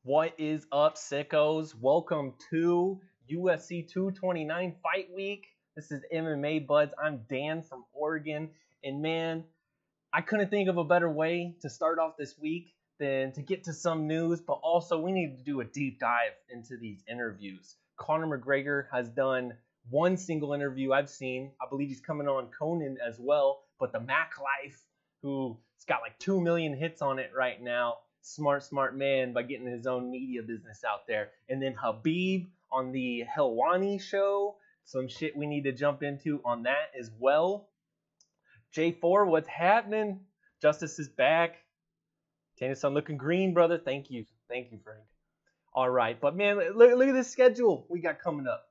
What is up, sickos? Welcome to UFC 229 Fight Week. This is MMA Buds. I'm Dan from Oregon. And man, I couldn't think of a better way to start off this week than to get to some news, but also we need to do a deep dive into these interviews. Conor McGregor has done one single interview I've seen. I believe he's coming on Conan as well, but the Mac Life, who's got like 2 million hits on it right now. Smart man by getting his own media business out there. And then Habib on the Helwani show. Some shit we need to jump into on that as well. J4, what's happening? Justice is back. Tennyson looking green, brother. Thank you, Frank. All right, but man, look at this schedule we got coming up.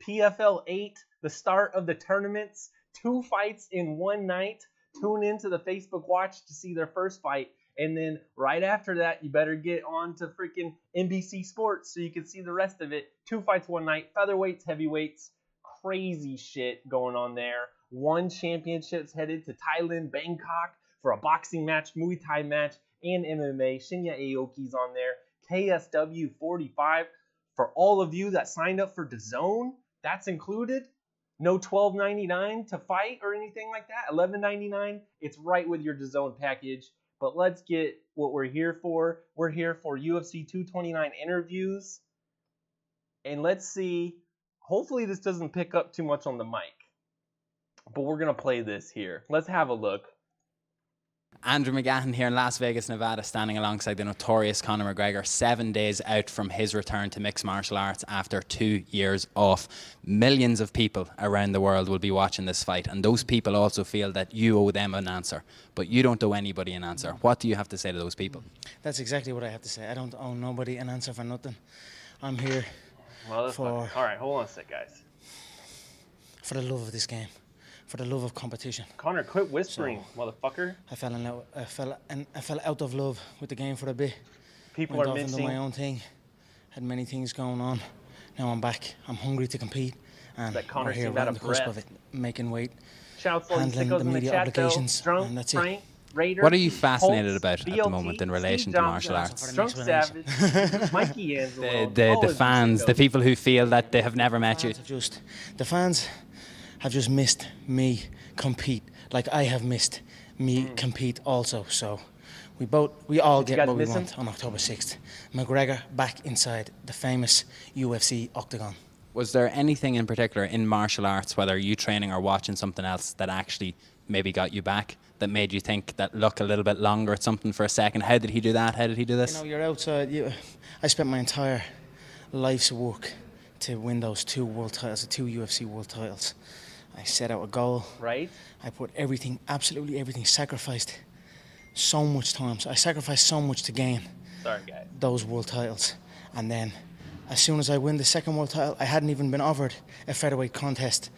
PFL 8, the start of the tournaments. 2 fights in one night. Tune into the Facebook Watch to see their first fight. And then right after that, you better get on to freaking NBC Sports so you can see the rest of it. 2 fights one night, featherweights, heavyweights, crazy shit going on there. 1 championship's headed to Thailand, Bangkok for a boxing match, Muay Thai match, and MMA. Shinya Aoki's on there. KSW 45 for all of you that signed up for DAZN. That's included. No $12.99 to fight or anything like that. $11.99. It's right with your DAZN package. But let's get what we're here for. We're here for UFC 229 interviews. And let's see. Hopefully this doesn't pick up too much on the mic. But we're going to play this here. Let's have a look. Andrew McGahan here in Las Vegas, Nevada, standing alongside the notorious Conor McGregor, 7 days out from his return to mixed martial arts after 2 years off. Millions of people around the world will be watching this fight, and those people also feel that you owe them an answer, but you don't owe anybody an answer. What do you have to say to those people? That's exactly what I have to say. I don't owe nobody an answer for nothing. I'm here for... All right, hold on a sec, guys. For the love of this game. For the love of competition. Conor, quit whispering, motherfucker. I fell out of love with the game for a bit. People Went are off missing. into my own thing. Had many things going on. Now I'm back. I'm hungry to compete, and we're here right on the cusp of it, making weight, Shouts all handling the media obligations, Drunk, and that's Frank, it. Raider, What are you fascinated Holtz, about at the BLT, moment in relation Steve to Johnson, martial arts? Drunk Savage, Mikey Angelo. The fans, the people who feel that they have never met you. The fans have just missed me compete, like I have missed me compete also. So we all get what we want on October 6th. McGregor back inside the famous UFC octagon. Was there anything in particular in martial arts, whether you training or watching something else, that actually maybe got you back, that made you think that look a little bit longer at something for a second? How did he do that? How did he do this? You know, you're outside. I spent my entire life's work to win those 2 world titles, the 2 UFC world titles. I set out a goal. Right. I put everything, absolutely everything, sacrificed so much time. So I sacrificed so much to gain those world titles. And then as soon as I win the 2nd world title, I hadn't even been offered a featherweight contest.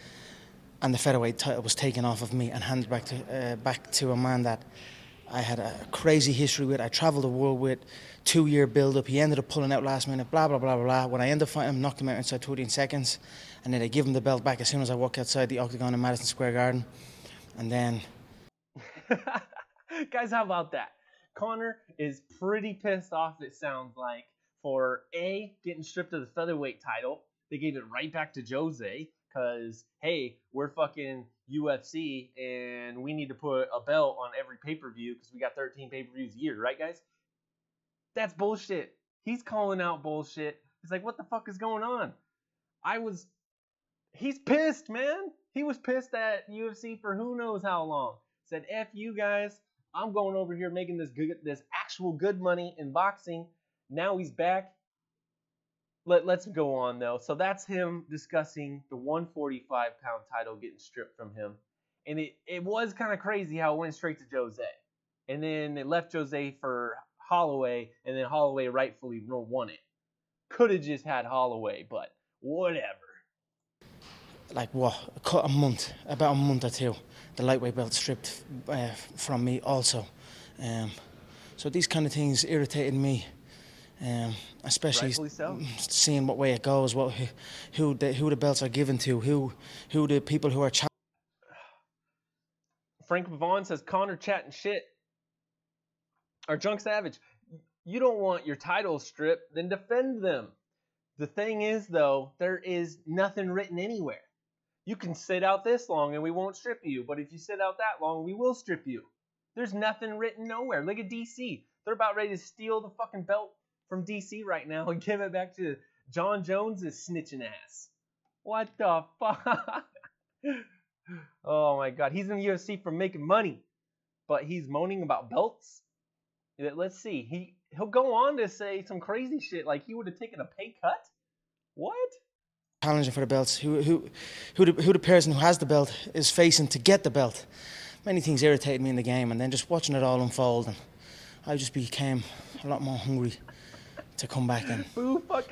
And the featherweight title was taken off of me and handed back to a man that I had a crazy history with. I travelled the world with, 2-year build-up. He ended up pulling out last minute, blah, blah, blah, blah, blah. When I ended up fighting him, knocked him out inside 13 seconds. And then I give him the belt back as soon as I walk outside the octagon in Madison Square Garden. And then... Guys, how about that? Conor is pretty pissed off, it sounds like, for A, getting stripped of the featherweight title. They gave it right back to Jose because, hey, we're fucking UFC and we need to put a belt on every pay-per-view because we got 13 pay-per-views a year, right, guys? That's bullshit. He's calling out bullshit. He's like, what the fuck is going on? He's pissed, man. He was pissed at UFC for who knows how long. Said, F you guys. I'm going over here making this actual good money in boxing. Now he's back. Let's go on, though. So that's him discussing the 145-pound title getting stripped from him. And it was kind of crazy how it went straight to Jose. And then it left Jose for Holloway, and then Holloway rightfully won it. Could have just had Holloway, but whatever. Like what? About a month or 2, the lightweight belt stripped from me also. So these kind of things irritated me. Especially so. Seeing what way it goes, who the belts are given to, who the people who are. Frank Vaughn says Conor chatting shit. Or Drunk Savage, you don't want your titles stripped, then defend them. The thing is, though, there is nothing written anywhere. You can sit out this long and we won't strip you, but if you sit out that long, we will strip you. There's nothing written nowhere. Look at DC. They're about ready to steal the fucking belt from DC right now and give it back to John Jones' snitching ass. What the fuck? Oh my god. He's in the UFC for making money, but he's moaning about belts? Let's see. He'll go on to say some crazy shit like he would have taken a pay cut? What? Challenging for the belts. Who the person who has the belt is facing to get the belt. Many things irritated me in the game, and then just watching it all unfold, and I just became a lot more hungry to come back and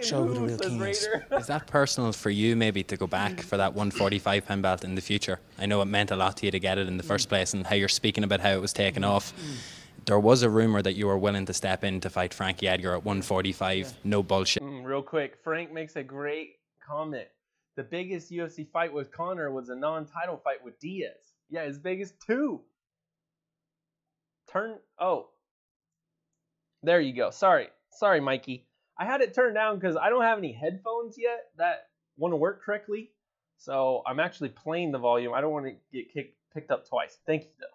show who the real king is. Is that personal for you, maybe, to go back for that 145-pound belt in the future? I know it meant a lot to you to get it in the first place, and how you're speaking about how it was taken off. There was a rumour that you were willing to step in to fight Frankie Edgar at 145. No bullshit. Real quick, Frank makes a great comment. The biggest UFC fight with Conor was a non-title fight with Diaz. Yeah, his biggest too. Oh. There you go. Sorry, Mikey. I had it turned down because I don't have any headphones yet that want to work correctly. So I'm actually playing the volume. I don't want to get picked up twice. Thank you, though.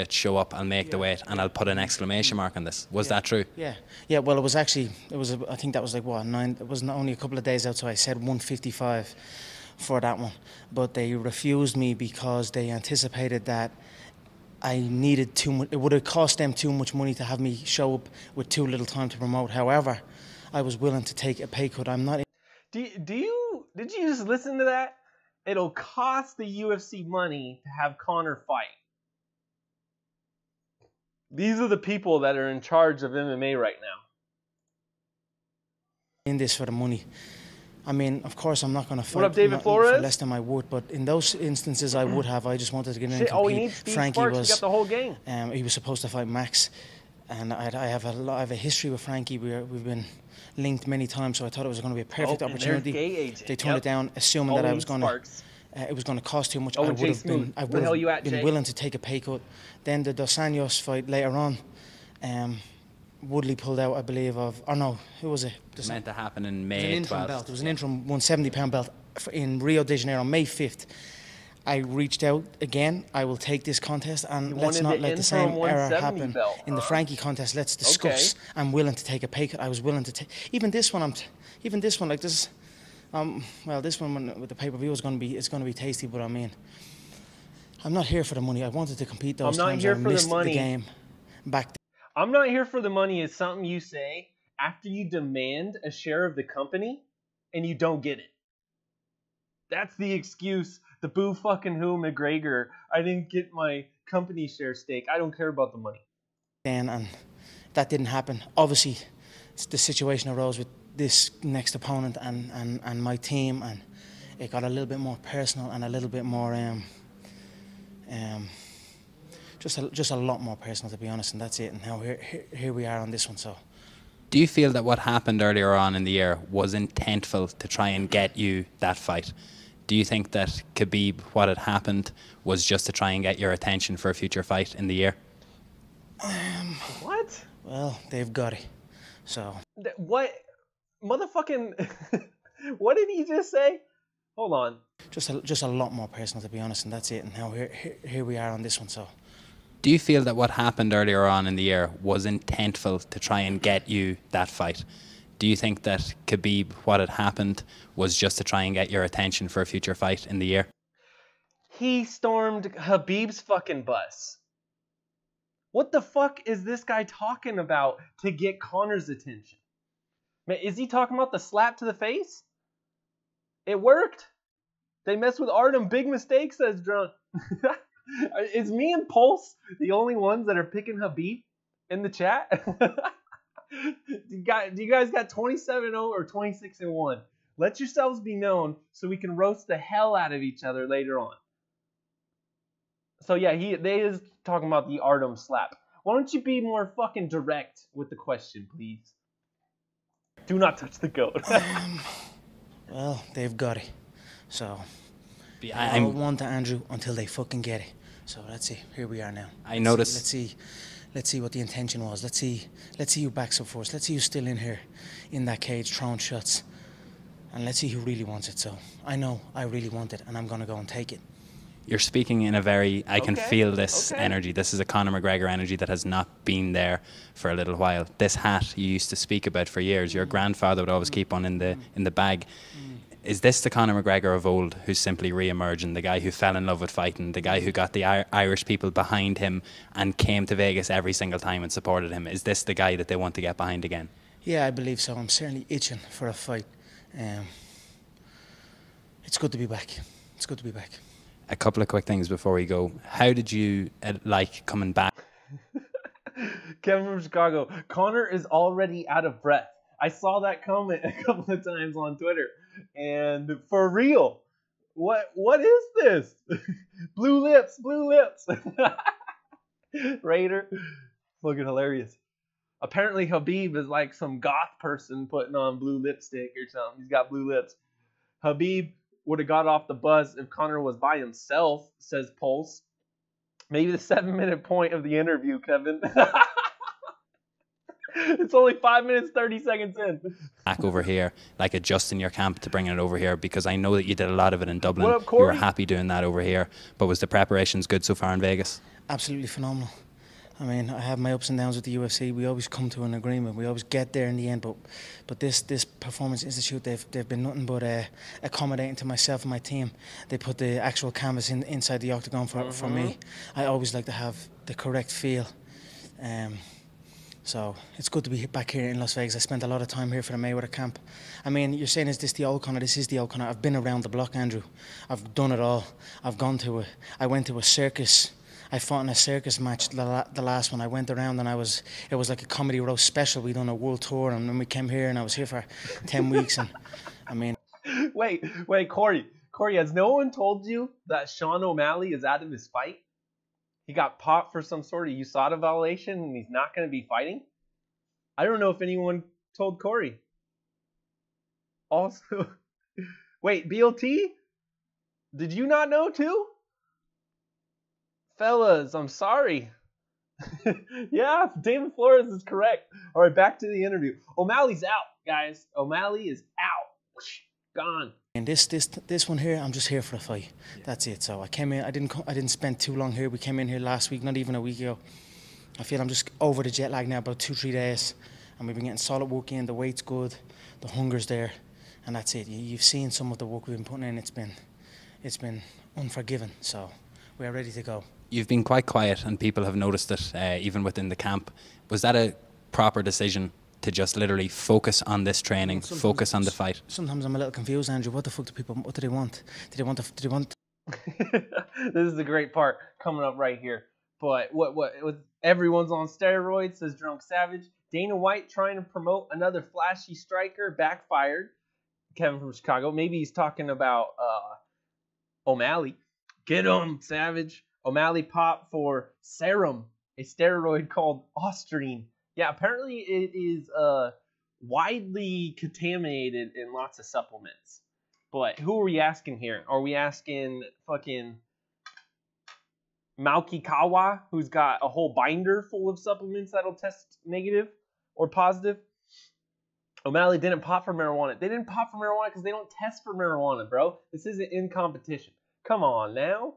Show up, I'll make the weight, and I'll put an exclamation mark on this. Was that true? Yeah. Well, I think that was like what, 9. It was only a couple of days out, so I said 155 for that one. But they refused me because they anticipated that I needed too much. It would have cost them too much money to have me show up with too little time to promote. However, I was willing to take a pay cut. I'm not. Did you just listen to that? It'll cost the UFC money to have Conor fight. These are the people that are in charge of MMA right now. In this for the money. I mean, of course, I'm not going to fight what up, David Flores? For less than I would, but in those instances, I would have. I just wanted to get in and compete. All we need Steve Frankie Sparks, was, got the whole game. He was supposed to fight Max, and I have a history with Frankie. We've been linked many times, so I thought it was going to be a perfect opportunity. They turned it down, assuming that I was going to. It was going to cost too much. I would have been willing to take a pay cut. Then the Dos Anjos fight later on, Woodley pulled out, I believe, who was it? It was meant to happen in May 12th. It was an interim 170-pound belt in Rio de Janeiro, May 5th. I reached out again. I will take this contest, and let's not let the same error happen in the Frankie contest. Let's discuss. Okay. I'm willing to take a pay cut. I was willing to take even this one. Like this. Well, this one with the pay-per-view is going to be tasty, but I mean, I'm not here for the money. I wanted to compete those times. I missed the game back then. I'm not here for the money is something you say after you demand a share of the company and you don't get it. That's the excuse. The boo fucking who McGregor. I didn't get my company share stake. I don't care about the money. And that didn't happen. Obviously, the situation arose with this next opponent and my team, and it got a little bit more personal and a little bit more just a lot more personal, to be honest, and that's it. And now here we are on this one. So do you feel that what happened earlier on in the year was intentful to try and get you that fight? Do you think that Khabib, what had happened, was just to try and get your attention for a future fight in the year? What? Well, they've got it. So what? Motherfucking, what did he just say? Hold on. Just a lot more personal, to be honest, and that's it. And now here we are on this one. So do you feel that what happened earlier on in the year was intentful to try and get you that fight? Do you think that Khabib, what had happened, was just to try and get your attention for a future fight in the year? He stormed Khabib's fucking bus. What the fuck is this guy talking about to get Conor's attention? Man, is he talking about the slap to the face? It worked. They messed with Artem. Big mistake, says Drunk. Is me and Pulse the only ones that are picking Khabib in the chat? Do you guys got 27-0 or 26-1? Let yourselves be known so we can roast the hell out of each other later on. So yeah, they is talking about the Artem slap. Why don't you be more fucking direct with the question, please? Do not touch the goat. Well, they've got it. So I'll want to Andrew until they fucking get it. So let's see. Here we are now. I noticed. Let's see. let's see what the intention was. Let's see who backs up for us. Let's see who's still in here, in that cage, throwing shots. And let's see who really wants it. So I know I really want it, and I'm going to go and take it. You're speaking in a very, I can feel this energy. This is a Conor McGregor energy that has not been there for a little while. This hat you used to speak about for years. Your grandfather would always keep one in the bag. Is this the Conor McGregor of old who's simply re-emerging, the guy who fell in love with fighting, the guy who got the Irish people behind him and came to Vegas every single time and supported him? Is this the guy that they want to get behind again? Yeah, I believe so. I'm certainly itching for a fight. It's good to be back. It's good to be back. A couple of quick things before we go. How did you like coming back? Kevin from Chicago. Conor is already out of breath. I saw that comment a couple of times on Twitter. And for real, what is this? Blue lips. Raider. Looking hilarious. Apparently Habib is like some goth person putting on blue lipstick or something. He's got blue lips. Habib would have got off the bus if Conor was by himself, says Pulse. Maybe the 7-minute point of the interview, Kevin. It's only 5 minutes, 30 seconds in. Back over here, like adjusting your camp to bringing it over here, because I know that you did a lot of it in Dublin. What up, you were Corey? happy doing that over here. But was the preparations good so far in Vegas? Absolutely phenomenal. I mean, I have my ups and downs with the UFC. We always come to an agreement. We always get there in the end. But this Performance Institute, they've been nothing but accommodating to myself and my team. They put the actual canvas inside the octagon for me. I always like to have the correct feel. So it's good to be back here in Las Vegas. I spent a lot of time here for the Mayweather camp. I mean, you're saying, is this the old Conor? This is the old Conor. I've been around the block, Andrew. I've done it all. I went to a circus. I fought in a circus match, the last one. I went around and it was like a comedy roast special. We done a world tour, and then we came here and I was here for 10 weeks. And I mean, wait, Corey, has no one told you that Sean O'Malley is out of his fight? He got popped for some sort of USADA violation and he's not going to be fighting? I don't know if anyone told Corey. Also, wait, BLT? Did you not know too? Fellas, I'm sorry. Yeah, David Flores is correct. All right, back to the interview. O'Malley's out, guys. O'Malley is out. Gone. And this one here, I'm just here for a fight. Yeah. That's it. So I came in. I didn't spend too long here. We came in here last week, not even a week ago. I feel I'm just over the jet lag now, about 2-3 days, and we've been getting solid work in. The weight's good, the hunger's there, and that's it. You've seen some of the work we've been putting in. It's been unforgiving. So we're ready to go. You've been quite quiet, and people have noticed it, even within the camp. Was that a proper decision to just literally focus on this training, focus on the fight? Sometimes I'm a little confused, Andrew. What the fuck do people? What do they want? Do they want? This is the great part coming up right here. But what everyone's on steroids, says Drunk Savage. Dana White trying to promote another flashy striker backfired. Kevin from Chicago. Maybe he's talking about O'Malley. Get him, Savage. O'Malley popped for serum, a steroid called Ostrine. Yeah, apparently it is widely contaminated in lots of supplements. But who are we asking here? Are we asking fucking Malki Kawa, who's got a whole binder full of supplements that'll test negative or positive? O'Malley didn't pop for marijuana. They didn't pop for marijuana because they don't test for marijuana, bro. This isn't in competition. Come on now.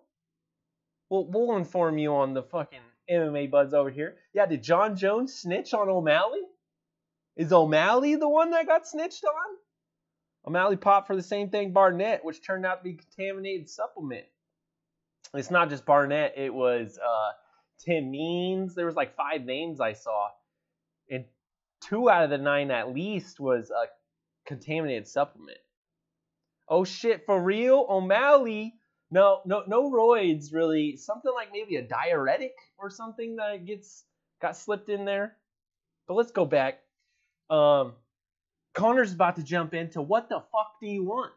We'll inform you on the fucking MMA buds over here. Yeah, did John Jones snitch on O'Malley? Is O'Malley the one that got snitched on? O'Malley popped for the same thing Barnett, which turned out to be contaminated supplement. It's not just Barnett. It was Tim Means. There was like 5 names I saw. And 2 out of the 9 at least was a contaminated supplement. Oh shit, for real? O'Malley... No roids, really. Something like maybe a diuretic or something that got slipped in there. But let's go back. Conor's about to jump into what the fuck do you want?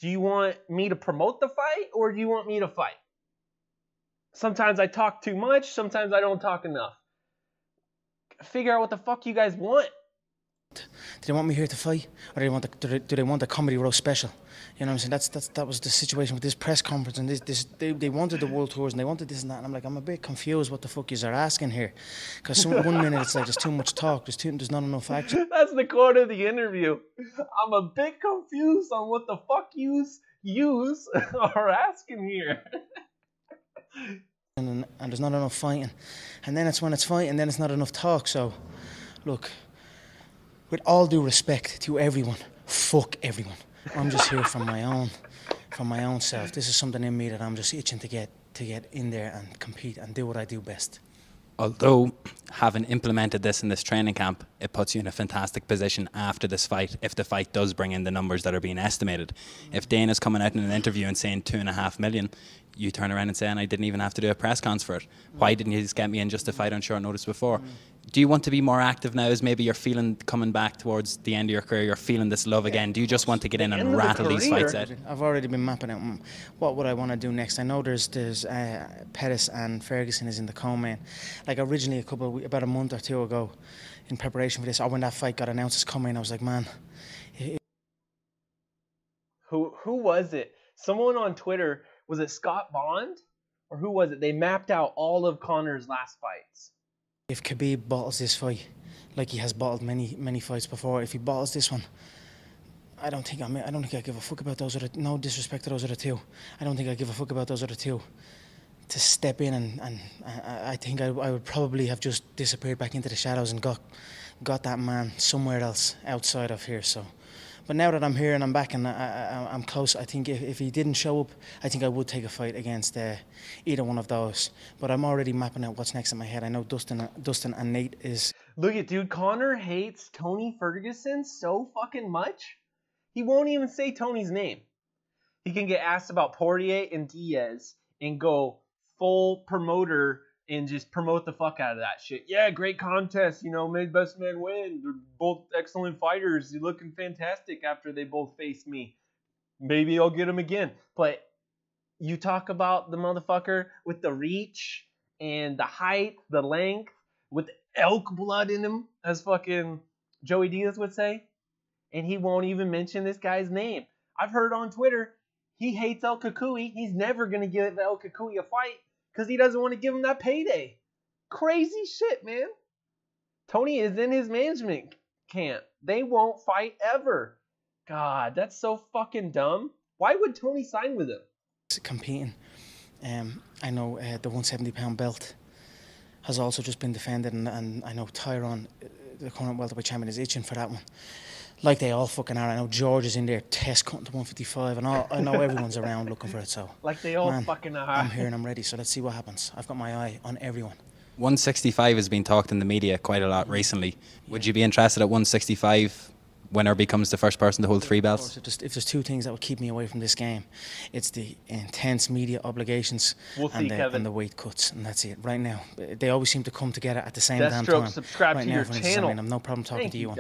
Do you want me to promote the fight or do you want me to fight? Sometimes I talk too much. Sometimes I don't talk enough. Figure out what the fuck you guys want. Do they want me here to fight, or do they want a comedy roast special? You know what I'm saying? That was the situation with this press conference, and they wanted the world tours and they wanted this and that, and I'm like, I'm a bit confused what the fuck yous are asking here, because 1 minute it's like there's too much talk, there's not enough action. That's the quote of the interview. I'm a bit confused on what the fuck yous are asking here. And there's not enough fighting, and then it's when it's fighting, then it's not enough talk. So, look, with all due respect to everyone, fuck everyone. I'm just here from my own self. This is something in me that I'm just itching to get in there and compete and do what I do best. Although having implemented this in this training camp, it puts you in a fantastic position after this fight, if the fight does bring in the numbers that are being estimated. If Dana's coming out in an interview and saying 2.5 million, you turn around and say, and I didn't even have to do a press conference for it. Why didn't you just get me in just to fight on short notice before? Do you want to be more active now as maybe you're feeling coming back towards the end of your career, you're feeling this love again? Do you just want to get in and rattle these fights out? I've already been mapping out what would I want to do next. I know there's Pettis and Ferguson is in the co-main. Like originally about a month or two ago, in preparation for this, or when that fight got announced as co-main, I was like, man. Who was it? Someone on Twitter, was it Scott Bond? Or who was it? They mapped out all of Conor's last fights. If Khabib bottles this fight, like he has bottled many fights before, if he bottles this one, I don't think I give a fuck about those other. No disrespect to those other two. I don't think I give a fuck about those other two. To step in and I think I would probably have just disappeared back into the shadows and got that man somewhere else outside of here. So, but now that I'm here and I'm back and I'm close, I think if he didn't show up, I think I would take a fight against either one of those. But I'm already mapping out what's next in my head. I know Dustin and Nate is. Look at dude, Conor hates Tony Ferguson so fucking much. He won't even say Tony's name. He can get asked about Poirier and Diaz and go full promoter and just promote the fuck out of that shit. Yeah, great contest, made best man win. They're both excellent fighters. They're looking fantastic after they both face me. Maybe I'll get them again. But you talk about the motherfucker with the reach and the height, the length, with elk blood in him, as fucking Joey Diaz would say, and he won't even mention this guy's name. I've heard on Twitter he hates El Kukui. He's never going to give El Kukui a fight because he doesn't want to give him that payday. Crazy shit, man. Tony is in his management camp. They won't fight ever. God, that's so fucking dumb. Why would Tony sign with him? Competing. I know the 170-pound belt has also just been defended, and I know Tyrone, the current welterweight champion, is itching for that one. Like they all fucking are. I know George is in there test cutting to 155, and I know everyone's around looking for it. So like they all fucking are. I'm here and I'm ready. So let's see what happens. I've got my eye on everyone. 165 has been talked in the media quite a lot recently. Would you be interested at 165? Winner becomes the first person to hold 3 belts? If there's 2 things that would keep me away from this game, it's the intense media obligations and the weight cuts, and that's it. Right now, they always seem to come together at the same damn time. Subscribe to your channel. I have no problem talking to you.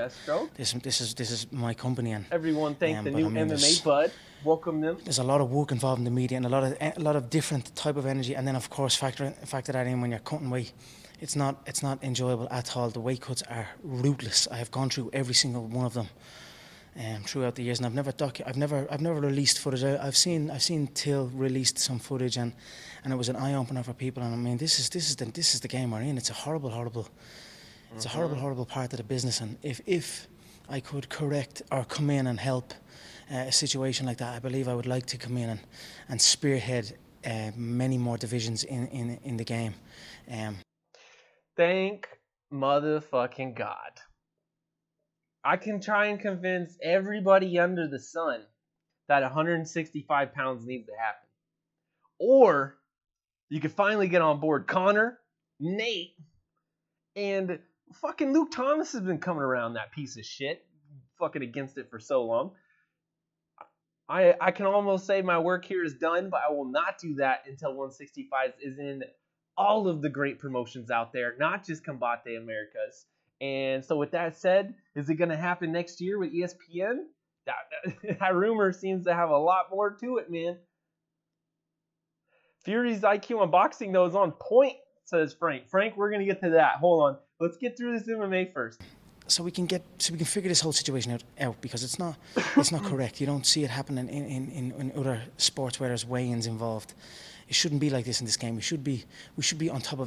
This is my company, and everyone thank the new MMA bud. Welcome them. There's a lot of work involved in the media and a lot of different type of energy, and then of course factor that in when you're cutting weight. It's not enjoyable at all. The weight cuts are ruthless. I have gone through every single one of them throughout the years, and I've never released footage. I've seen Till released some footage, and it was an eye opener for people. And I mean, this is the game we're in. It's a horrible part of the business. And if I could correct or come in and help a situation like that, I believe I would like to come in and spearhead many more divisions in the game. Thank motherfucking God. I can try and convince everybody under the sun that 165 pounds needs to happen. Or you can finally get on board Conor, Nate, and fucking Luke Thomas has been coming around that piece of shit, fucking against it for so long. I can almost say my work here is done, but I will not do that until 165 is in all of the great promotions out there, not just Combate Americas. And so with that said, is it going to happen next year with ESPN? That rumor seems to have a lot more to it, man. Fury's IQ on boxing, though, is on point, says Frank. Frank, we're going to get to that. Hold on. Let's get through this MMA first. so we can figure this whole situation out because it's not correct. You don't see it happening in other sports where there's weigh-ins involved. It shouldn't be like this in this game. We should be on top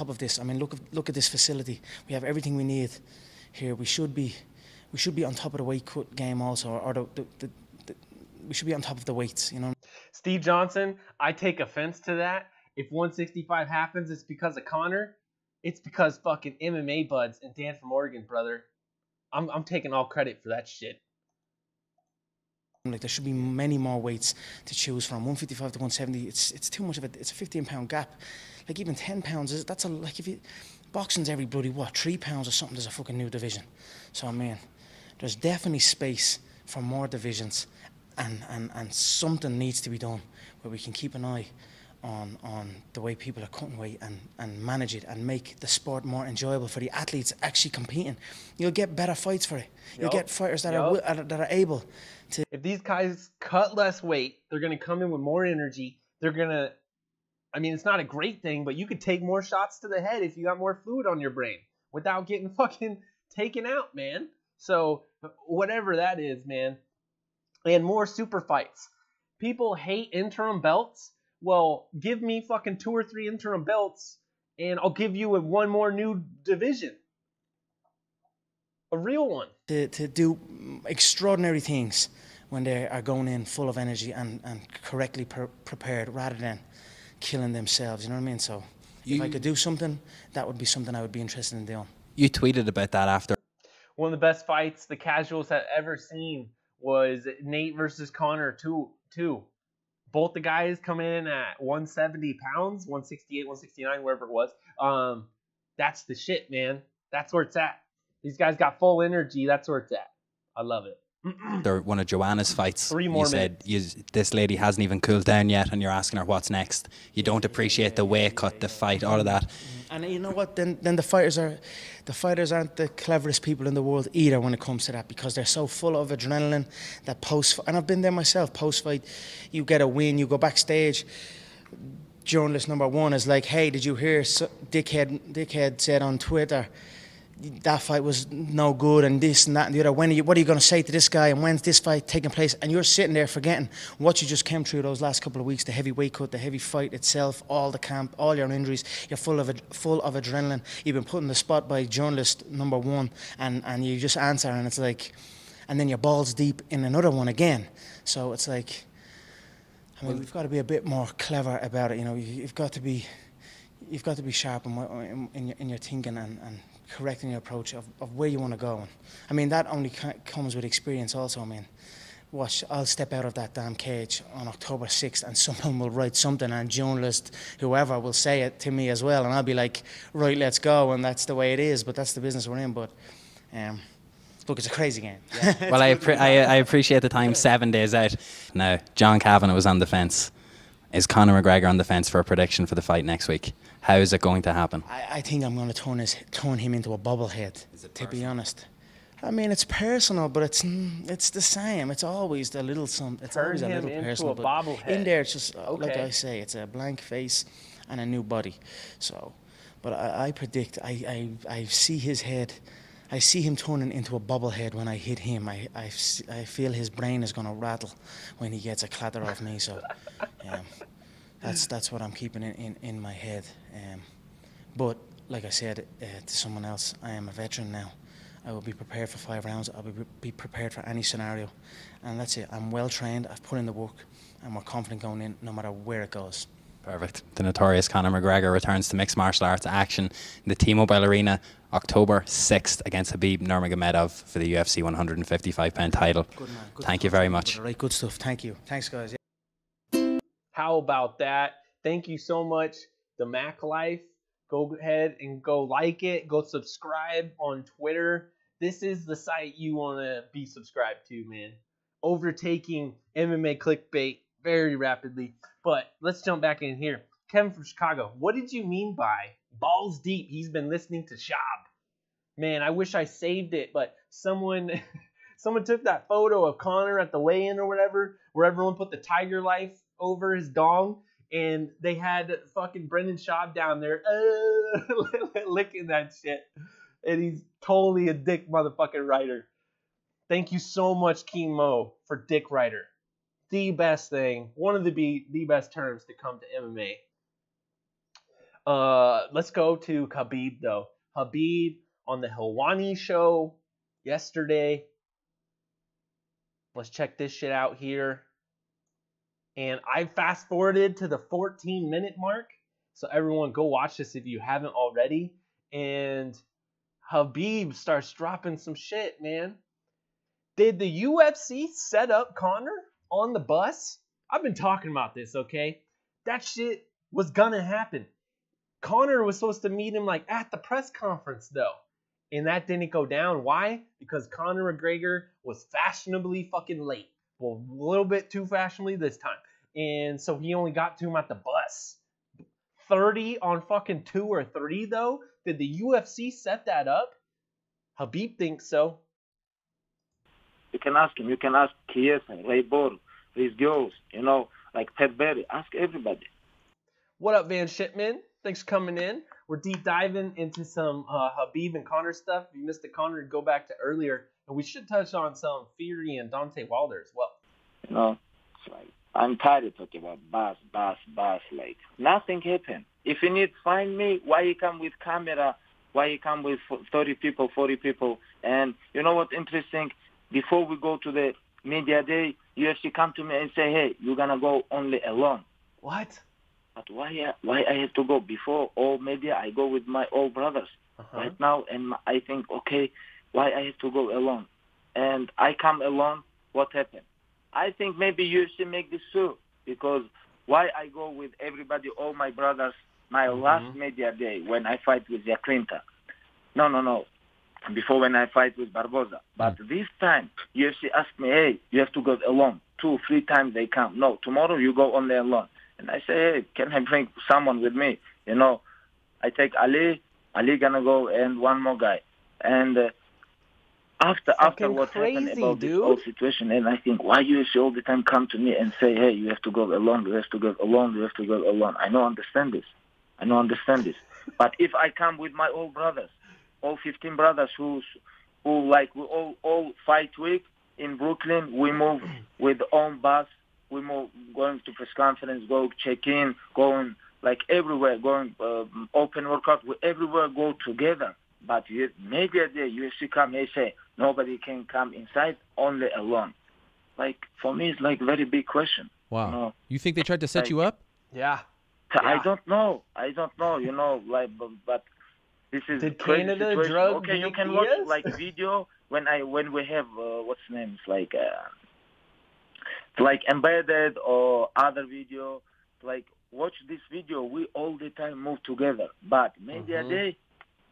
of this. I mean, look at this facility. We have everything we need here. We should be on top of the weight cut game also, or we should be on top of the weights. You know. Steve Johnson, I take offense to that. If 165 happens, it's because of Conor. It's because fucking MMA buds and Dan from Oregon, brother. I'm taking all credit for that shit. Like there should be many more weights to choose from. 155 to 170. It's too much of it's a 15-pound gap. Like even 10 pounds that's like if you boxing's every bloody 3 pounds or something. There's a fucking new division. So I mean, there's definitely space for more divisions, and something needs to be done where we can keep an eye on the way people are cutting weight and manage it and make the sport more enjoyable for the athletes actually competing. You'll get better fights for it. You'll get fighters that are able to. If these guys cut less weight, they're going to come in with more energy. They're going to, I mean, it's not a great thing, but you could take more shots to the head if you got more fluid on your brain without getting fucking taken out, man. So whatever that is, man. And more super fights. People hate interim belts. Well, give me fucking 2 or 3 interim belts, and I'll give you one more new division. A real one. To do extraordinary things when they are going in full of energy and correctly prepared rather than killing themselves, you know what I mean? So if I could do something, that would be something I would be interested in doing. You tweeted about that after. One of the best fights the casuals have ever seen was Nate versus Conor 2. Both the guys come in at 170 pounds, 168, 169, wherever it was. That's the shit, man. That's where it's at. These guys got full energy. That's where it's at. I love it. They're one of Joanna's fights. 3 more minutes. You said this lady hasn't even cooled down yet, and you're asking her what's next. You don't appreciate the weight cut, the fight, all of that. And you know what? Then the fighters aren't the cleverest people in the world either when it comes to that, because they're so full of adrenaline that and I've been there myself. Post fight, you get a win, you go backstage. Journalist number 1 is like, "Hey, did you hear? Dickhead said on Twitter that fight was no good and this and that and the other. What are you going to say to this guy, and when's this fight taking place?" And you're sitting there forgetting what you just came through those last couple of weeks, the heavy weight cut, the heavy fight itself, all the camp, all your injuries. You're full of adrenaline. You've been put in the spot by journalist number 1, and you just answer, and it's like, and then you're balls deep in another one again. So it's like, I mean, we've got to be a bit more clever about it. You know, you've got to be sharp in your thinking and correcting your approach of where you want to go. And I mean, that only comes with experience also. I mean, watch, I'll step out of that damn cage on October 6th and someone will write something, and journalist, whoever, will say it to me as well, and I'll be like, right, let's go, and that's the way it is, but that's the business we're in. But look, it's a crazy game. Yeah. Well, I appreciate the time, 7 days out. Now, John Kavanagh was on the fence. Is Conor McGregor on the fence for a prediction for the fight next week? How is it going to happen? I think I'm going to turn him into a bobblehead, to be honest. I mean, it's personal, but it's the same. It's always a little something. It's always a little personal. Turn him into a bobblehead. In there, it's just, like I say, it's a blank face and a new body. So, but I predict, I see his head. I see him turning into a bobblehead when I hit him. I feel his brain is going to rattle when he gets a clatter off me. So that's what I'm keeping in my head. But like I said to someone else, I am a veteran now. I will be prepared for 5 rounds. I will be prepared for any scenario. And that's it. I'm well trained. I've put in the work. And we're confident going in no matter where it goes. Perfect. The notorious Conor McGregor returns to mixed martial arts action in the T-Mobile Arena October 6th against Khabib Nurmagomedov for the UFC 155-pound title. Good man. Good Thank you very much. Right, good stuff. Thank you. Thanks, guys. How about that? Thank you so much, The Mac Life. Go ahead and go like it. Go subscribe on Twitter. This is the site you want to be subscribed to, man. Overtaking MMA clickbait very rapidly. But let's jump back in here. Kevin from Chicago, what did you mean by balls deep? He's been listening to Shab. Man, I wish I saved it, but someone took that photo of Conor at the weigh-in or whatever, where everyone put the tiger life over his dong, and they had fucking Brendan Schaub down there licking that shit. And he's totally a dick motherfucking writer. Thank you so much, Chemo, for dick writer. The best thing, one of the best terms to come to MMA. Let's go to Khabib, though. Khabib on the Helwani show yesterday. Let's check this shit out here. And I fast forwarded to the 14-minute mark. So everyone go watch this if you haven't already. And Khabib starts dropping some shit, man. Did the UFC set up Conor on the bus? I've been talking about this, okay? That shit was gonna happen. Conor was supposed to meet him like at the press conference though. And that didn't go down. Why? Because Conor McGregor was fashionably fucking late. Well, a little bit too fashionably this time. And so he only got to him at the bus. 30 on fucking 2 or 3 though? Did the UFC set that up? Khabib thinks so. You can ask him. You can ask Chiesa, Ray Borg, these girls, you know, like Pat Barry. Ask everybody. What up, Van Shipman? Thanks for coming in. We're deep diving into some Khabib and Conor stuff. If you missed the Conor, go back to earlier. And we should touch on some Fury and Deontay Wilder as well. You know, it's like, I'm tired of talking about boss. Like, nothing happened. If you need to find me, why you come with camera? Why you come with 30 people, 40 people? And you know what interesting? Before we go to the media day, UFC come to me and say, hey, you're going to go only alone. What? But why I have to go? Before all media, I go with my old brothers right now. And I think, okay, why I have to go alone? And I come alone, what happened? I think maybe UFC make this too. Because why I go with everybody, all my brothers, my last media day when I fight with Yaklinta. No. Before when I fight with Barboza. But this time, UFC asked me, hey, you have to go alone. 2, 3 times they come. No, tomorrow you go only alone. And I say, hey, can I bring someone with me? You know, I take Ali gonna go, and one more guy. And after what happened about this whole situation, and I think, why UFC all the time come to me and say, hey, you have to go alone, you have to go alone, you have to go alone. I don't understand this. But if I come with my old brothers, all 15 brothers who like we all fight week in Brooklyn, we move with own bus. We move going to press conference, go check in, going like everywhere, going open workout. We everywhere go together. But media day, UFC come, they say nobody can come inside, only alone. Like for me, it's like very big question. Wow. You know? You think they tried to set you up? Yeah. I don't know. You know, like but. This is Did crazy Canada situation. drug Okay, you can Diaz? watch like video when we have what's the name? It's like embedded or other video. Like watch this video. We all the time move together. But media day,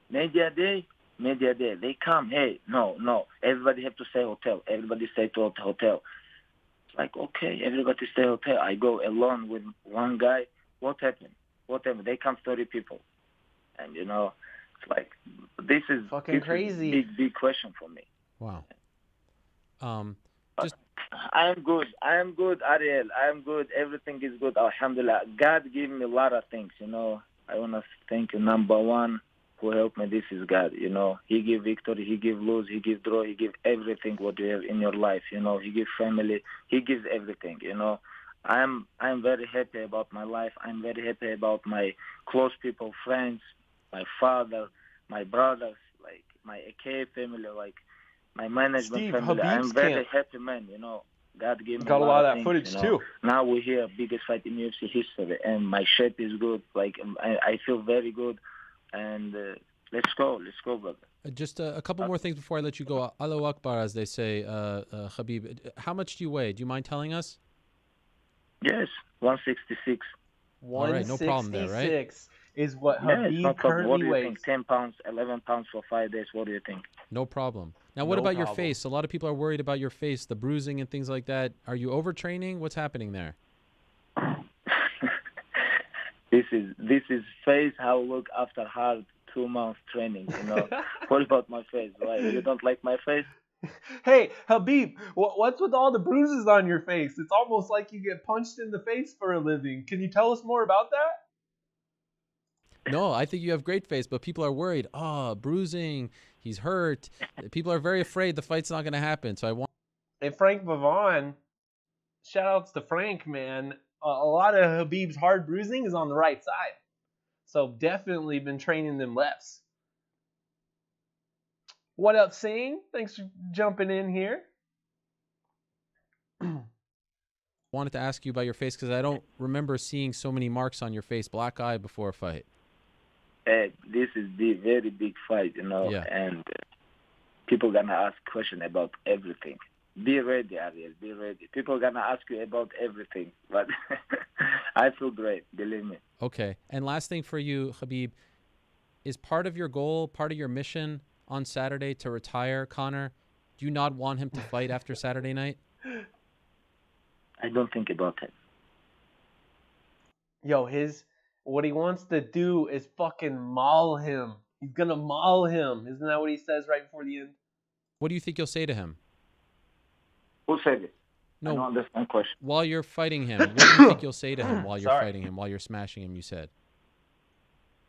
they come. Hey, no. Everybody have to stay hotel. Everybody stay to hotel. It's like okay, everybody stay hotel. I go alone with one guy. What happened? They come 30 people, and you know. Like this is fucking crazy. Is big question for me. Wow. I am good, Ariel. I am good. Everything is good. Alhamdulillah. God gave me a lot of things. You know, I want to thank you. Number one, who helped me. This is God. You know, He give victory. He give lose. He give draw. He give everything what you have in your life. You know, He give family. He gives everything. You know. I'm very happy about my life. I'm very happy about my close people, friends. My father, my brothers, like my AK family, like my management family. I'm very happy, man. You know, God gave me got a lot of that things, footage you know. too. Now we're here, biggest fight in UFC history, and my shape is good. Like I feel very good, and let's go, brother. Just a couple more things before I let you go. Allahu Akbar, as they say, Khabib. How much do you weigh? Do you mind telling us? Yes, 166. All right, no problem there, right? Is what Khabib currently what do you weighs. think? 10 pounds, 11 pounds for 5 days. What do you think? No problem. Now, what about your face? A lot of people are worried about your face, the bruising and things like that. Are you overtraining? What's happening there? This is face how I look after hard 2 months training. You know, what about my face? Why you don't like my face? Hey, Khabib, what's with all the bruises on your face? It's almost like you get punched in the face for a living. Can you tell us more about that? No, I think you have great face, but people are worried. Oh, bruising. He's hurt. People are very afraid the fight's not going to happen. So I want. And Frank Vavon, shout outs to Frank, man. A lot of Khabib's hard bruising is on the right side. So definitely been training them lefts. What up, Singh? Thanks for jumping in here. Wanted to ask you about your face because I don't remember seeing so many marks on your face, black eye, before a fight. This is the very big fight, Yeah. And people gonna ask questions about everything. Be ready, Ariel. Be ready. People gonna ask you about everything, but I feel great. Believe me. Okay. And last thing for you, Khabib, is part of your goal, part of your mission on Saturday to retire Conor? Do you not want him to fight after Saturday night? I don't think about it. Yo, what he wants to do is fucking maul him. He's gonna maul him. Isn't that what he says right before the end? What do you think you'll say to him? Who said it? No, I don't understand question. while you're fighting him, what do you think you'll say to him while you're fighting him, while you're smashing him, you said?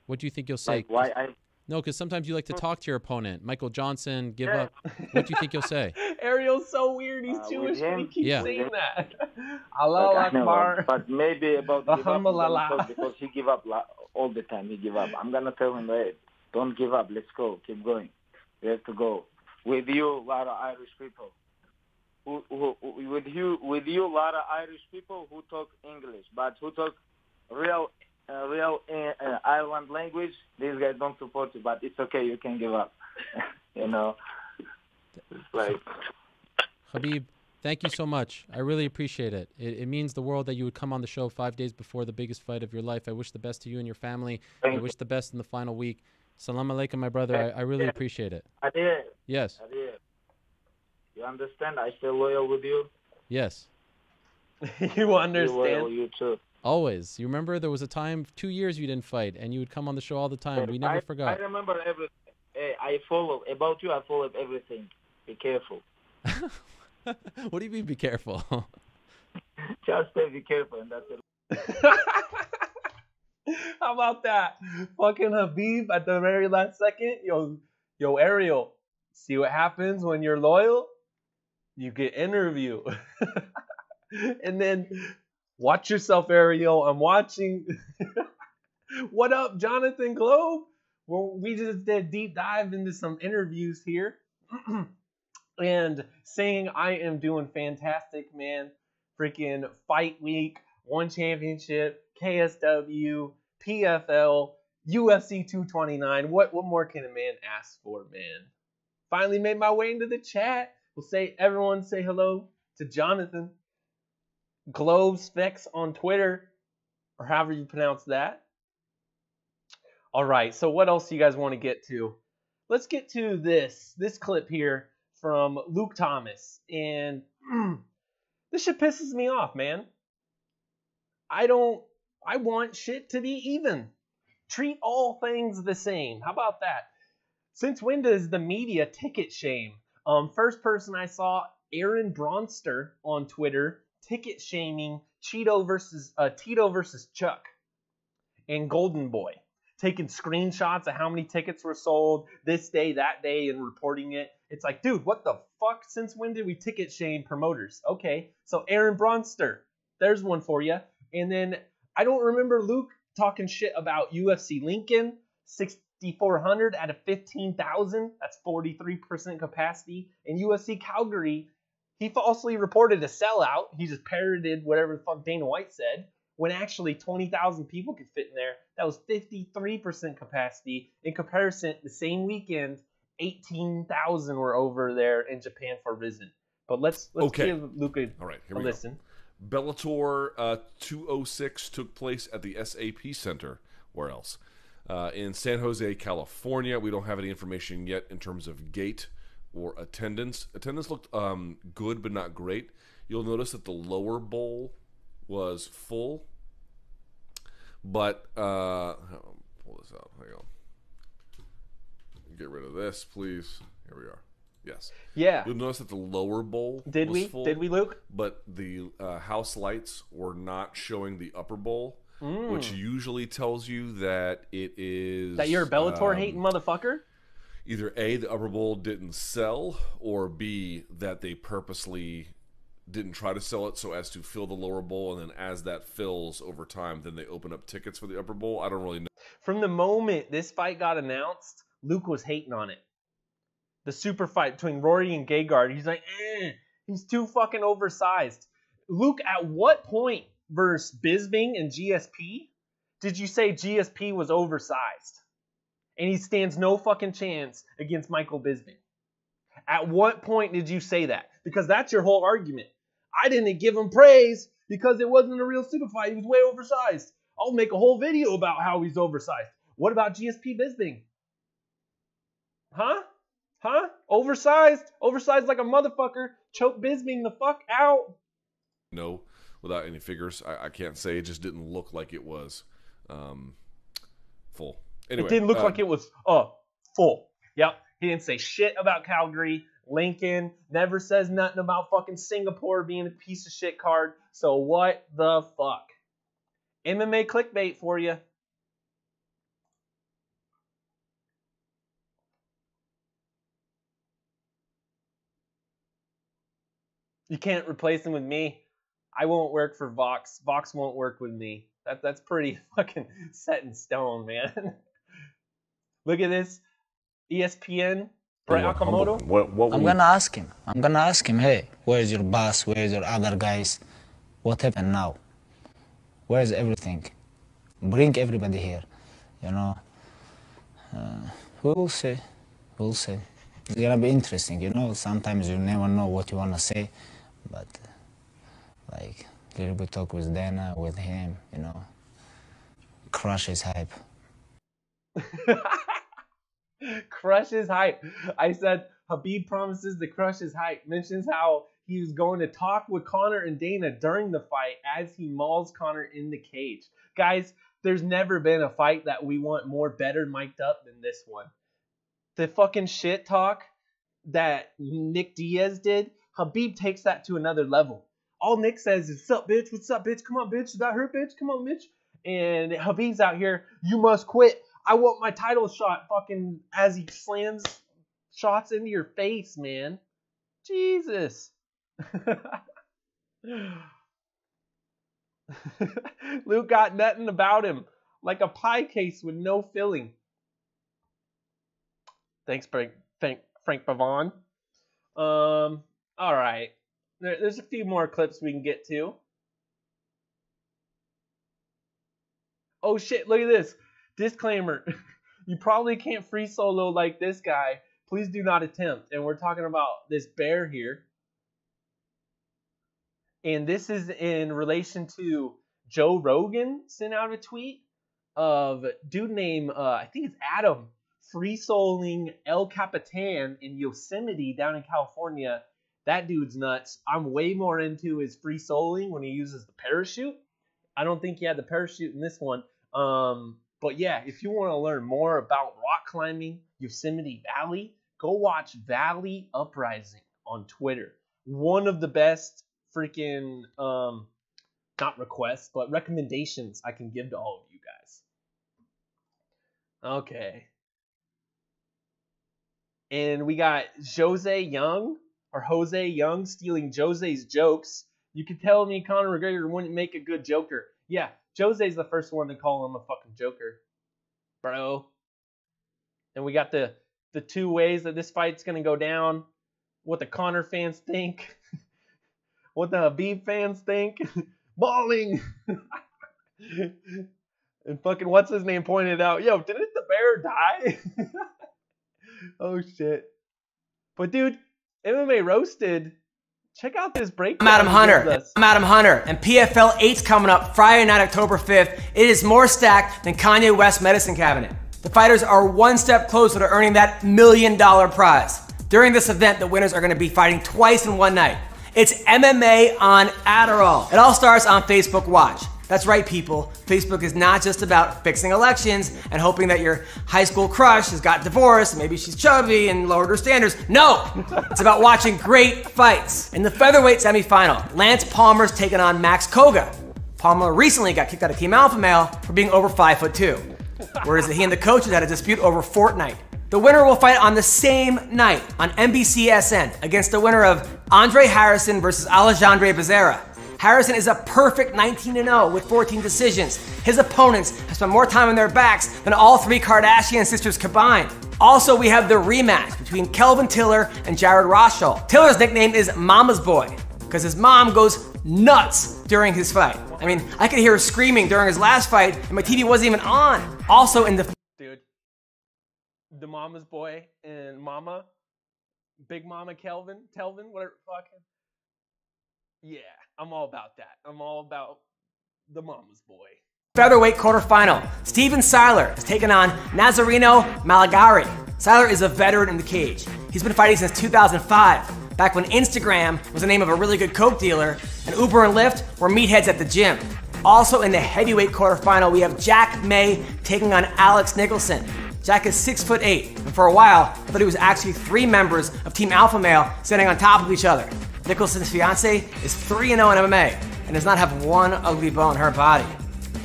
What do you think you'll say? Like why I... No, because sometimes you like to talk to your opponent. Michael Johnson, give up. What do you think you'll say? Ariel's so weird. He's Jewish, but he keeps saying that. Allah Akbar. But maybe about give up, because he give up all the time. He give up. I'm gonna tell him, hey, don't give up. Let's go. Keep going. We have to go. With you, a lot of Irish people. With you, a lot of Irish people who talk English, but who talk real Ireland language. These guys don't support you, but it's okay. You can give up. It's like. Khabib, thank you so much. I really appreciate it. It means the world that you would come on the show 5 days before the biggest fight of your life. I wish the best to you and your family. I wish the best in the final week. Salam alaikum, my brother. I really appreciate it. Adil. Yes. Adil. You understand? I stay loyal with you. Yes. You understand? Loyal, you too. Always. You remember there was a time, 2 years you didn't fight, and you would come on the show all the time. We never forgot. I remember everything. I follow about you. I follow everything. Be careful. What do you mean, be careful? Just be careful, and that's it. How about that? Fucking Khabib at the very last second. Yo, Ariel. See what happens when you're loyal? You get interview. And then watch yourself, Ariel. I'm watching. What up, Jonathan Globe? Well, we just did a deep dive into some interviews here. And saying I am doing fantastic, man. Freaking fight week, one championship, KSW, PFL, UFC 229. What more can a man ask for, man? Finally made my way into the chat. Everyone say hello to Jonathan. Globe Specs on Twitter, or however you pronounce that. All right, so what else do you guys want to get to? Let's get to this clip here from Luke Thomas. And this shit pisses me off, man. I want shit to be even. Treat all things the same. How about that? Since when does the media ticket shame? First person I saw, Aaron Bronster on Twitter, ticket shaming Tito versus Chuck and Golden Boy, taking screenshots of how many tickets were sold this day, that day, and reporting it. It's like, dude, what the fuck? Since when did we ticket shame promoters? Okay, so Aaron Bronster, there's one for you. And then I don't remember Luke talking shit about UFC Lincoln, 6,400 out of 15,000. That's 43% capacity. And UFC Calgary, he falsely reported a sellout. He just parroted whatever the fuck Dana White said, when actually 20,000 people could fit in there. That was 53% capacity. In comparison, the same weekend, 18,000 were over there in Japan for Risen. But let's give Luke a listen. Bellator 206 took place at the SAP Center. Where else? In San Jose, California. We don't have any information yet in terms of gate or attendance. Attendance looked good, but not great. You'll notice that the lower bowl was full, but pull this out. Hang on. Get rid of this, please. Here we are. Yes. Yeah. You'll notice that the lower bowl was full. Did we, Luke? But the house lights were not showing the upper bowl. which usually tells you that it is... That you're a Bellator-hating motherfucker? Either A, the upper bowl didn't sell, or B, that they purposely didn't try to sell it so as to fill the lower bowl, and then as that fills over time, then they open up tickets for the upper bowl. I don't really know. From the moment this fight got announced, Luke was hating on it. The super fight between Rory and Gegard, he's like, he's too fucking oversized. Luke, at what point versus Bisping and GSP did you say GSP was oversized? And he stands no fucking chance against Michael Bisping. At what point did you say that? Because that's your whole argument. I didn't give him praise because it wasn't a real super fight. He was way oversized. I'll make a whole video about how he's oversized. What about GSP Bisping? Huh? Oversized? Oversized like a motherfucker. Choke Bisping the fuck out. No, without any figures. I can't say. It just didn't look like it was full. Anyway, it didn't look like it was full. Yep. He didn't say shit about Calgary. Lincoln never says nothing about fucking Singapore being a piece of shit card. So what the fuck? MMA clickbait for you. You can't replace him with me. I won't work for Vox. Vox won't work with me. That's pretty fucking set in stone, man. Look at this. ESPN. Brett Okamoto. I'm gonna ask him. I'm gonna ask him, hey, where's your boss? Where's your other guys? What happened now? Where's everything? Bring everybody here. You know. We will see. We'll see. It's gonna be interesting, you know. Sometimes you never know what you wanna say, but like a little bit talk with Dana, with him, you know. Crush his hype. Crush his hype. I said Khabib promises to crush his hype. Mentions how he was going to talk with Conor and Dana during the fight as he mauls Conor in the cage. Guys, there's never been a fight that we want more better mic'd up than this one. The fucking shit talk that Nick Diaz did, Khabib takes that to another level. All Nick says is, "What's up, bitch? What's up, bitch? Come on, bitch. Is that her, bitch? Come on, bitch." And Khabib's out here, "You must quit. I want my title shot," fucking as he slams shots into your face, man. Jesus. Luke got nothing about him. Like a pie case with no filling. Thanks, Frank Pavon. All right. There's a few more clips we can get to. Oh, shit. Look at this. Disclaimer. You probably can't free solo like this guy. Please do not attempt. And we're talking about this bear here. And this is in relation to Joe Rogan sent out a tweet of a dude named, I think it's Adam, free soloing El Capitan in Yosemite down in California. That dude's nuts. I'm way more into his free soloing when he uses the parachute. I don't think he had the parachute in this one. But yeah, if you want to learn more about rock climbing, Yosemite Valley, go watch Valley Uprising on Twitter. One of the best freaking, not requests, but recommendations I can give to all of you guys. Okay. And we got Jose Young stealing Jose's jokes. You could tell me Conor McGregor wouldn't make a good joker. Yeah, Jose's the first one to call him a fucking joker, bro. And we got the two ways that this fight's going to go down. What the Conor fans think. What the Khabib fans think. Balling. And fucking what's his name pointed out, yo, didn't the bear die? Oh, shit. But, dude, MMA Roasted, check out this breakdown. I'm Adam Hunter, and PFL 8's coming up Friday night, October 5th. It is more stacked than Kanye West's medicine cabinet. The fighters are one step closer to earning that $1 million prize. During this event, the winners are going to be fighting twice in one night. It's MMA on Adderall. It all starts on Facebook Watch. That's right, people. Facebook is not just about fixing elections and hoping that your high school crush has got divorced and maybe she's chubby and lowered her standards. No! It's about watching great fights. In the featherweight semifinal, Lance Palmer's taking on Max Koga. Palmer recently got kicked out of Team Alpha Male for being over 5'2", whereas he and the coaches had a dispute over Fortnite. The winner will fight on the same night on NBCSN against the winner of Andre Harrison versus Alexandre Becerra. Harrison is a perfect 19-0 with 14 decisions. His opponents have spent more time on their backs than all 3 Kardashian sisters combined. Also, we have the rematch between Kelvin Tiller and Jared Rosschall. Tiller's nickname is Mama's Boy because his mom goes nuts during his fight. I mean, I could hear her screaming during his last fight and my TV wasn't even on. Also in the... Dude, the Mama's Boy and Mama, Big Mama Telvin, whatever, fucking... Yeah, I'm all about that. I'm all about the Mama's Boy. Featherweight quarterfinal. Steven Siler is taking on Nazareno Malagari. Siler is a veteran in the cage. He's been fighting since 2005, back when Instagram was the name of a really good coke dealer, and Uber and Lyft were meatheads at the gym. Also in the heavyweight quarterfinal, we have Jack May taking on Alex Nicholson. Jack is 6'8", and for a while, I thought he was actually 3 members of Team Alpha Male standing on top of each other. Nicholson's fiance is 3-0 in MMA and does not have one ugly bone in her body,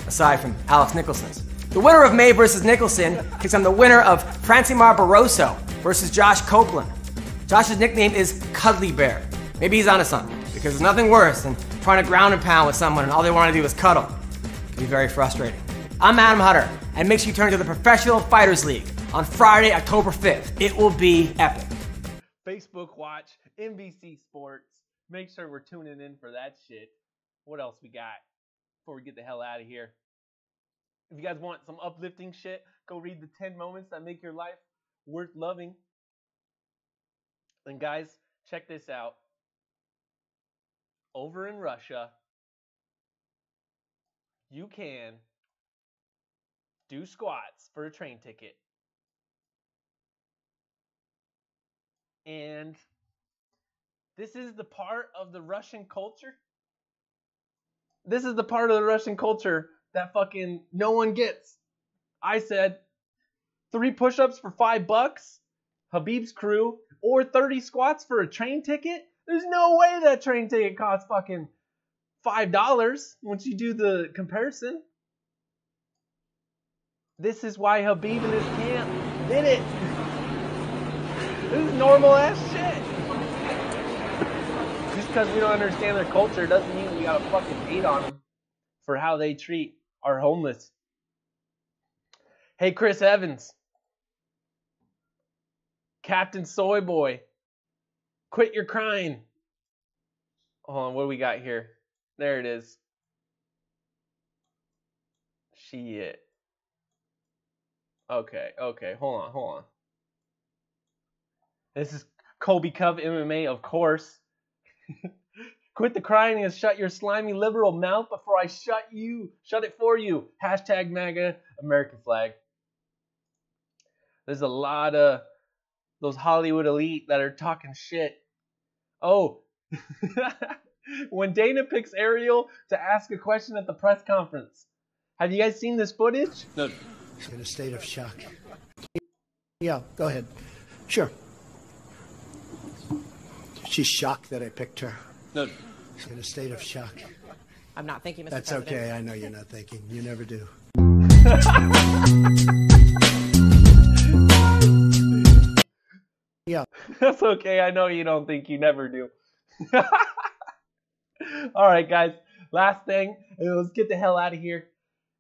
aside from Alex Nicholson's. The winner of May versus Nicholson takes on the winner of Francimar Barroso versus Josh Copeland. Josh's nickname is Cuddly Bear. Maybe he's onto something, because there's nothing worse than trying to ground and pound with someone and all they want to do is cuddle. It can be very frustrating. I'm Adam Hutter, and make sure you turn to the Professional Fighters League on Friday, October 5th. It will be epic. Facebook watch, NBC Sports. Make sure we're tuning in for that shit. What else we got before we get the hell out of here? If you guys want some uplifting shit, go read the 10 moments that make your life worth loving. And guys, check this out. Over in Russia, you can do squats for a train ticket. And this is the part of the Russian culture. This is the part of the Russian culture that fucking no one gets. I said 3 push-ups for $5, Habib's crew, or 30 squats for a train ticket. There's no way that train ticket costs fucking $5 once you do the comparison. This is why Habib and his camp did it. This is normal ass shit. Just because we don't understand their culture doesn't mean we gotta fucking hate on them for how they treat our homeless. Hey, Chris Evans. Captain Soy Boy. Quit your crying. Hold on, what do we got here? There it is. Shit. Okay, hold on. This is Kobe Cub MMA, of course. Quit the crying and shut your slimy liberal mouth before I shut it for you. Hashtag MAGA, American flag. There's a lot of those Hollywood elite that are talking shit. Oh, when Dana picks Ariel to ask a question at the press conference. Have you guys seen this footage? No. In a state of shock. Yeah, go ahead. Sure. She's shocked that I picked her. No. In a state of shock. I'm not thinking, Mr. That's President. okay. I know you're not thinking. You never do. Yeah. That's okay. I know you don't think. You never do. All right, guys. Last thing. Let's get the hell out of here.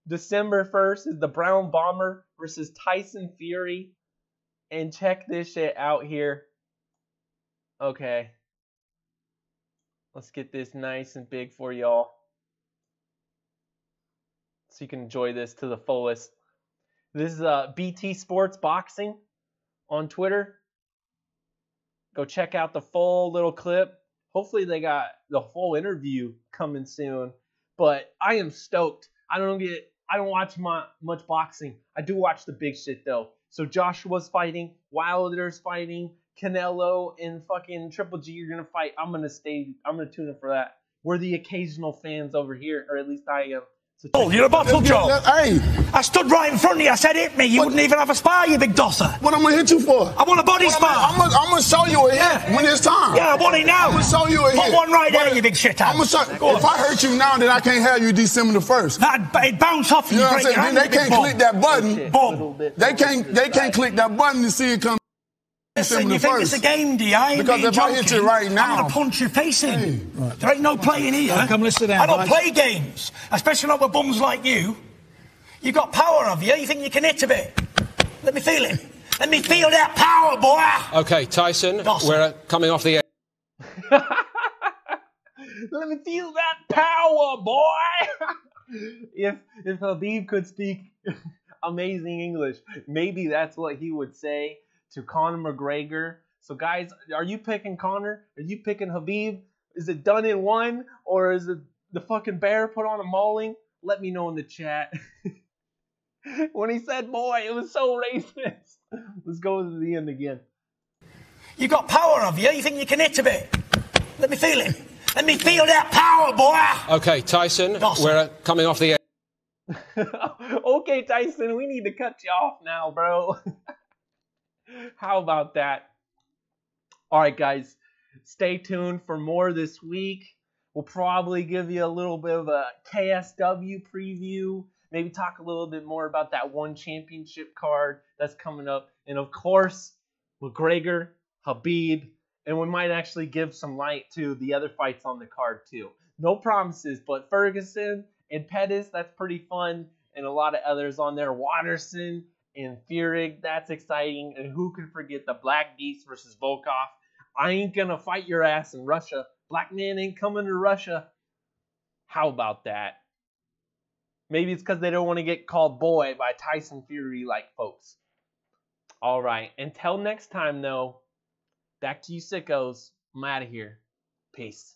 December 1st is the Brown Bomber versus Tyson Fury. And check this shit out here. Okay. Let's get this nice and big for y'all, so you can enjoy this to the fullest. This is BT Sports Boxing on Twitter. Go check out the full little clip. Hopefully they got the full interview coming soon. But I am stoked. I don't watch much boxing. I do watch the big shit though. So Joshua's fighting, Wilder's fighting, Canelo and fucking Triple G are gonna fight. I'm gonna tune in for that. We're the occasional fans over here, or at least I am. Oh, you're a bottle job. Hey. I stood right in front of you. I said, hit me. You wouldn't even have a spar, you big dosser. What I'm going to hit you for? I want a body spar. I'm going to show you a hit when it's time. Yeah, I want it now. I'm going to show you a hit. Put one right there, you big shit I'm gonna show, if I hurt you now, then I can't have you December the 1st. It bounce off you. You know what I'm saying? They can't click that button. Boom. They can't click that button to see it come. Listen, you think it's a game, do you? I ain't because if joking. I hit you right now, I'm gonna punch your face in. Hey. Right. There ain't no playing here. Come listen down. I don't play games, especially not with bums like you. You got power of you. You think you can hit a bit? Let me feel it. Let me feel that power, boy. Okay, Tyson, we're coming off the air. Let me feel that power, boy. if Khabib could speak amazing English, maybe that's what he would say to Conor McGregor. So guys, are you picking Conor? Are you picking Khabib? Is it done in one, or is it the fucking bear put on a mauling? Let me know in the chat. When he said boy, it was so racist. Let's go to the end again. You got power of you. You think you can hit a bit? Let me feel it. Let me feel that power, boy. Okay, Tyson, we're coming off the air. Okay, Tyson, we need to cut you off now, bro. How about that? All right, guys, stay tuned for more this week. We'll probably give you a little bit of a KSW preview, maybe talk a little bit more about that one championship card that's coming up, and of course, McGregor, Khabib, and we might actually give some light to the other fights on the card too. No promises, but Ferguson and Pettis, that's pretty fun, and a lot of others on there. Watterson and Furyk, that's exciting. And who can forget the Black Beast versus Volkov? I ain't gonna fight your ass in Russia. Black man ain't coming to Russia. How about that? Maybe it's because they don't want to get called boy by Tyson Fury like folks. All right. Until next time, though, back to you sickos. I'm out of here. Peace.